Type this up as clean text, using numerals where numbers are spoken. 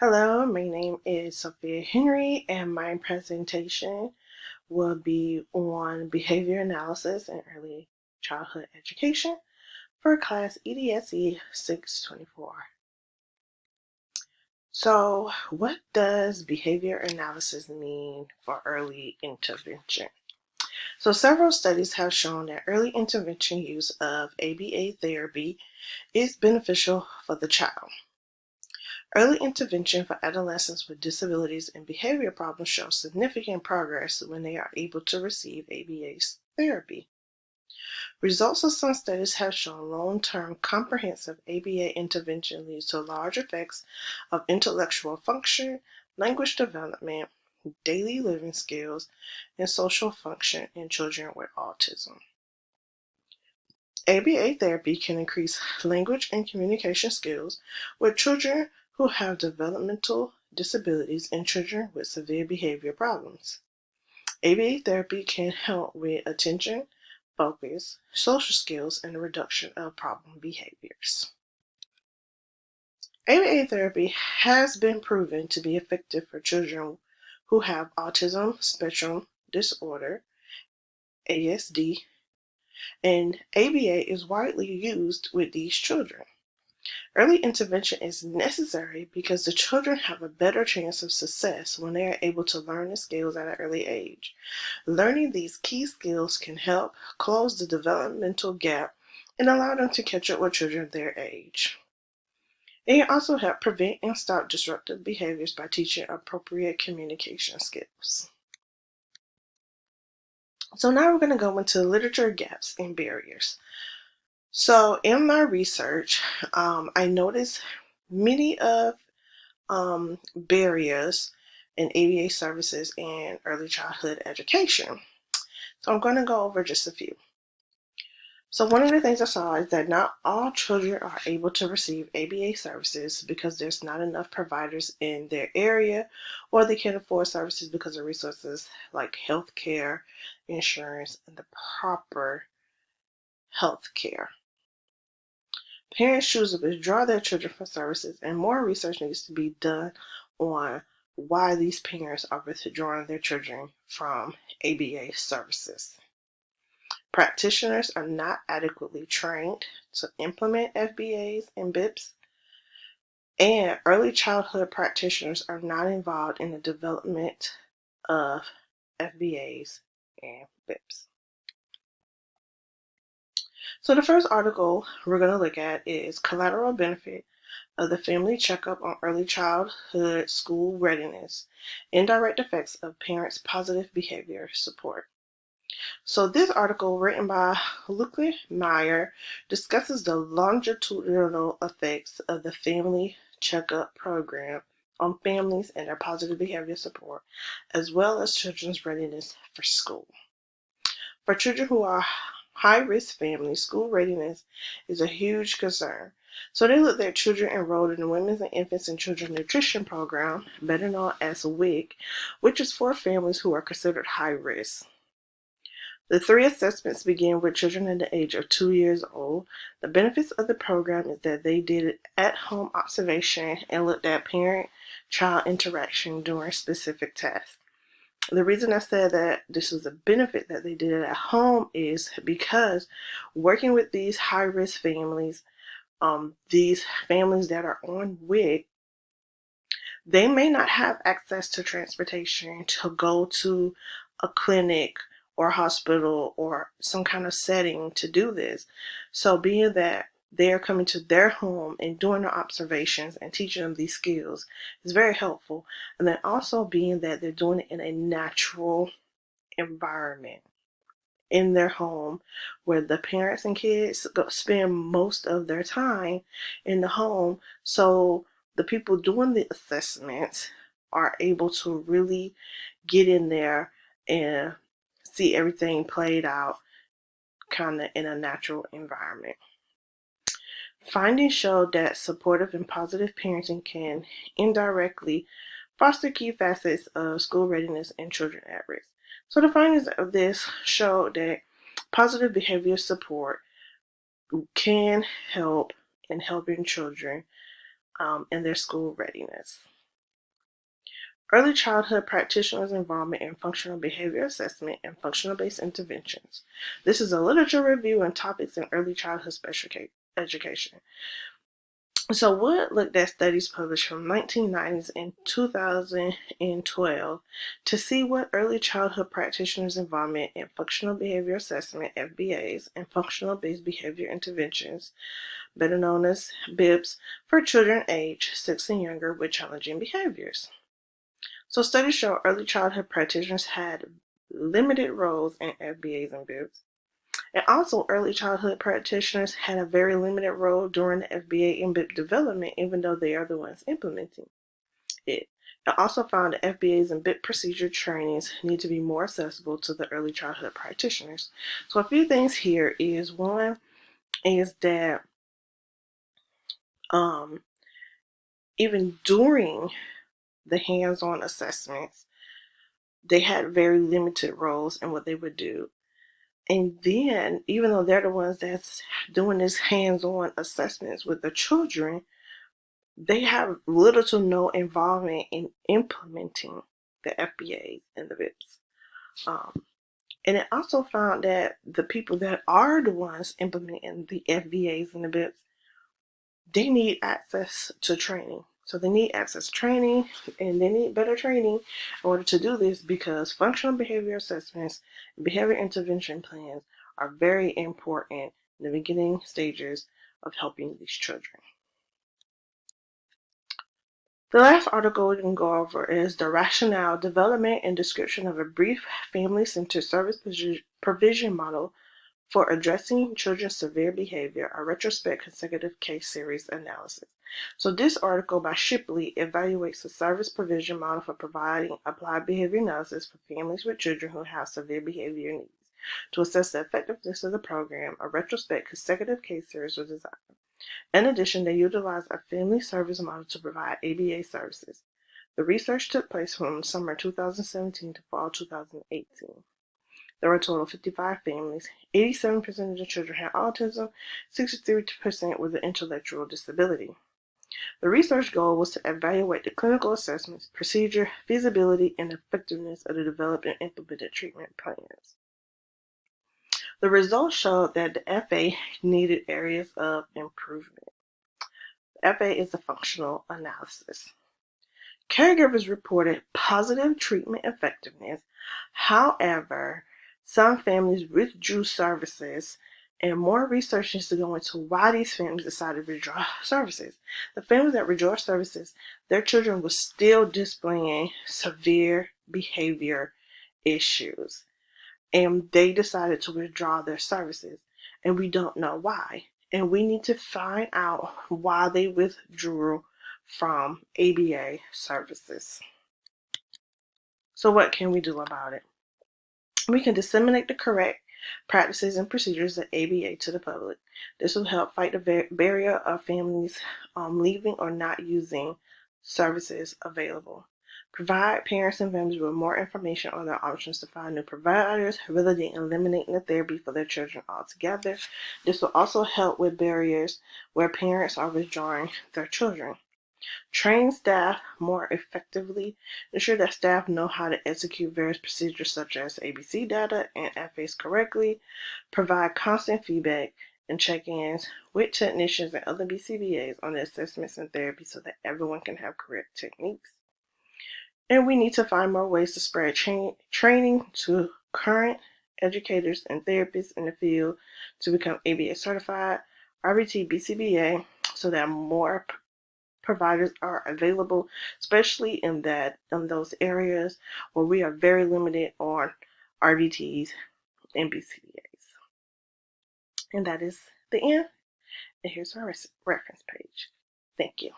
Hello, my name is Sophia Henry, and my presentation will be on behavior analysis in early childhood education for class EDSE 624. So, what does behavior analysis mean for early intervention? So, several studies have shown that early intervention use of ABA therapy is beneficial for the child. Early intervention for adolescents with disabilities and behavior problems shows significant progress when they are able to receive ABA therapy. Results of some studies have shown long-term comprehensive ABA intervention leads to large effects of intellectual function, language development, daily living skills, and social function in children with autism. ABA therapy can increase language and communication skills with children who have developmental disabilities and children with severe behavior problems. ABA therapy can help with attention, focus, social skills, and the reduction of problem behaviors. ABA therapy has been proven to be effective for children who have autism spectrum disorder, ASD, and ABA is widely used with these children. Early intervention is necessary because the children have a better chance of success when they are able to learn the skills at an early age. Learning these key skills can help close the developmental gap and allow them to catch up with children their age. It can also help prevent and stop disruptive behaviors by teaching appropriate communication skills. So now we're going to go into literature gaps and barriers. So in my research, I noticed many of barriers in ABA services in early childhood education. So I'm going to go over just a few. So one of the things I saw is that not all children are able to receive ABA services because there's not enough providers in their area, or they can't afford services because of resources like health care, insurance, and the proper health care. Parents choose to withdraw their children from services, and more research needs to be done on why these parents are withdrawing their children from ABA services. Practitioners are not adequately trained to implement FBAs and BIPs, and early childhood practitioners are not involved in the development of FBAs and BIPs. So the first article we're going to look at is Collateral Benefit of the Family Checkup on Early Childhood School Readiness, Indirect Effects of Parents' Positive Behavior Support. So this article, written by Luca Meyer, discusses the longitudinal effects of the Family Checkup program on families and their positive behavior support, as well as children's readiness for school. For children who are high-risk families, school readiness is a huge concern. So they looked at children enrolled in the Women's and Infants and Children Nutrition Program, better known as WIC, which is for families who are considered high risk. The 3 assessments begin with children at the age of 2 years old. The benefits of the program is that they did at-home observation and looked at parent-child interaction during specific tasks. The reason I said that this was a benefit that they did it at home is because working with these high-risk families, these families that are on WIC, they may not have access to transportation to go to a clinic or hospital or some kind of setting to do this. So being that they're coming to their home and doing the observations and teaching them these skills is very helpful. And then also being that they're doing it in a natural environment in their home where the parents and kids spend most of their time in the home. So the people doing the assessments are able to really get in there and see everything played out kind of in a natural environment. Findings show that supportive and positive parenting can indirectly foster key facets of school readiness in children at risk. So the findings of this show that positive behavior support can help in helping children in their school readiness. Early childhood practitioners' involvement in functional behavior assessment and functional-based interventions. This is a literature review and topics in early childhood special education. So Wood looked at studies published from 1990s and 2012 to see what early childhood practitioners' involvement in functional behavior assessment, FBAs, and functional-based behavior interventions, better known as BIPs, for children aged 6 and younger with challenging behaviors. So studies show early childhood practitioners had limited roles in FBAs and BIPs. And also, early childhood practitioners had a very limited role during the FBA and BIP development, even though they are the ones implementing it. It also found that FBAs and BIP procedure trainings need to be more accessible to the early childhood practitioners. So a few things here is, one is that even during the hands-on assessments, they had very limited roles in what they would do. And then, even though they're the ones that's doing this hands-on assessments with the children, they have little to no involvement in implementing the FBAs and the VIPs. And it also found that the people that are the ones implementing the FBAs and the VIPs, they need access to training. So they need access to training, and they need better training in order to do this, because functional behavior assessments and behavior intervention plans are very important in the beginning stages of helping these children. The last article we can go over is the rationale, development, and description of a brief family-centered service provision model for addressing children's severe behavior, a retrospect consecutive case series analysis. So this article by Shipley evaluates the service provision model for providing applied behavior analysis for families with children who have severe behavior needs. To assess the effectiveness of the program, a retrospect consecutive case series was designed. In addition, they utilized a family service model to provide ABA services. The research took place from summer 2017 to fall 2018. There were a total of 55 families. 87% of the children had autism, 63% with an intellectual disability. The research goal was to evaluate the clinical assessments, procedure, feasibility, and effectiveness of the developed and implemented treatment plans. The results showed that the FA needed areas of improvement. The FA is a functional analysis. Caregivers reported positive treatment effectiveness. However, some families withdrew services, and more research needs to go into why these families decided to withdraw services. The families that withdrew services, their children were still displaying severe behavior issues, and they decided to withdraw their services, and we don't know why. And we need to find out why they withdrew from ABA services. So what can we do about it? We can disseminate the correct practices and procedures of ABA to the public. This will help fight the barrier of families leaving or not using services available. Provide parents and families with more information on their options to find new providers rather than eliminating the therapy for their children altogether. This will also help with barriers where parents are withdrawing their children. Train staff more effectively. Ensure that staff know how to execute various procedures such as ABC data and FAs correctly. Provide constant feedback and check-ins with technicians and other BCBAs on the assessments and therapy so that everyone can have correct techniques. And we need to find more ways to spread training to current educators and therapists in the field to become ABA certified, RBT BCBA, so that more providers are available, especially in those areas where we are very limited on RBTs and BCBAs. And that is the end. And here's our reference page. Thank you.